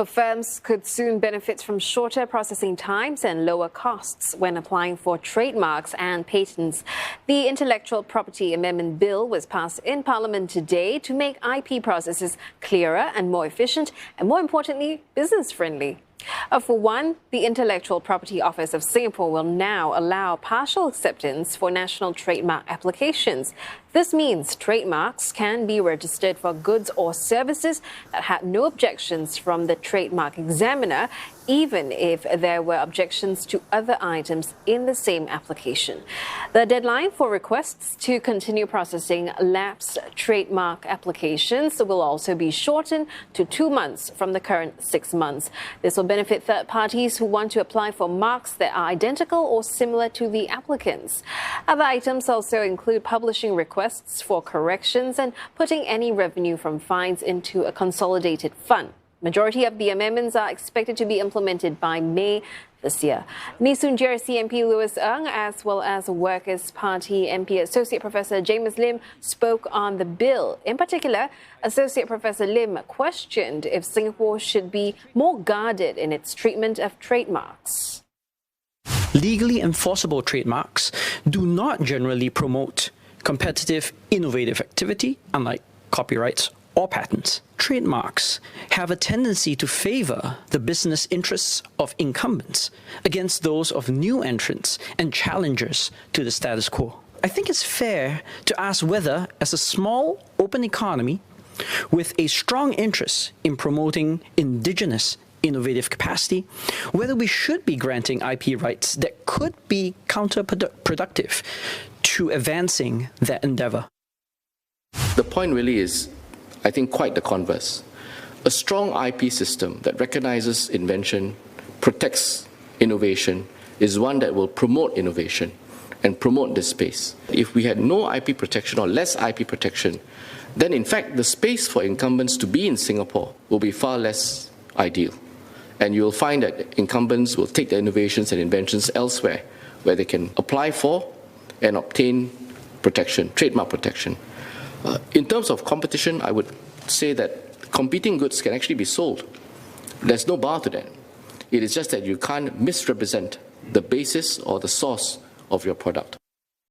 Firms could soon benefit from shorter processing times and lower costs when applying for trademarks and patents. The Intellectual Property Amendment Bill was passed in Parliament today to make IP processes clearer and more efficient, and more importantly, business-friendly. For one, the Intellectual Property Office of Singapore will now allow partial acceptance for national trademark applications. This means trademarks can be registered for goods or services that had no objections from the trademark examiner, even if there were objections to other items in the same application. The deadline for requests to continue processing lapsed trademark applications will also be shortened to 2 months from the current 6 months. This will benefit third parties who want to apply for marks that are identical or similar to the applicants. Other items also include publishing requests for corrections and putting any revenue from fines into a consolidated fund. Majority of the amendments are expected to be implemented by May this year. Nee Soon JRC MP Louis Ng, as well as Workers' Party MP Associate Professor James Lim, spoke on the bill. In particular, Associate Professor Lim questioned if Singapore should be more guarded in its treatment of trademarks. Legally enforceable trademarks do not generally promote competitive, innovative activity, unlike copyrights or patents. Trademarks have a tendency to favor the business interests of incumbents against those of new entrants and challengers to the status quo. I think it's fair to ask whether, as a small, open economy with a strong interest in promoting indigenous innovative capacity, whether we should be granting IP rights that could be counterproductive to advancing that endeavor. The point really is, I think, quite the converse. A strong IP system that recognizes invention, protects innovation, is one that will promote innovation and promote this space. If we had no IP protection or less IP protection, then in fact the space for incumbents to be in Singapore will be far less ideal. And you'll find that incumbents will take their innovations and inventions elsewhere, where they can apply for and obtain protection, trademark protection. In terms of competition, I would say that competing goods can actually be sold. There's no bar to that. It is just that you can't misrepresent the basis or the source of your product.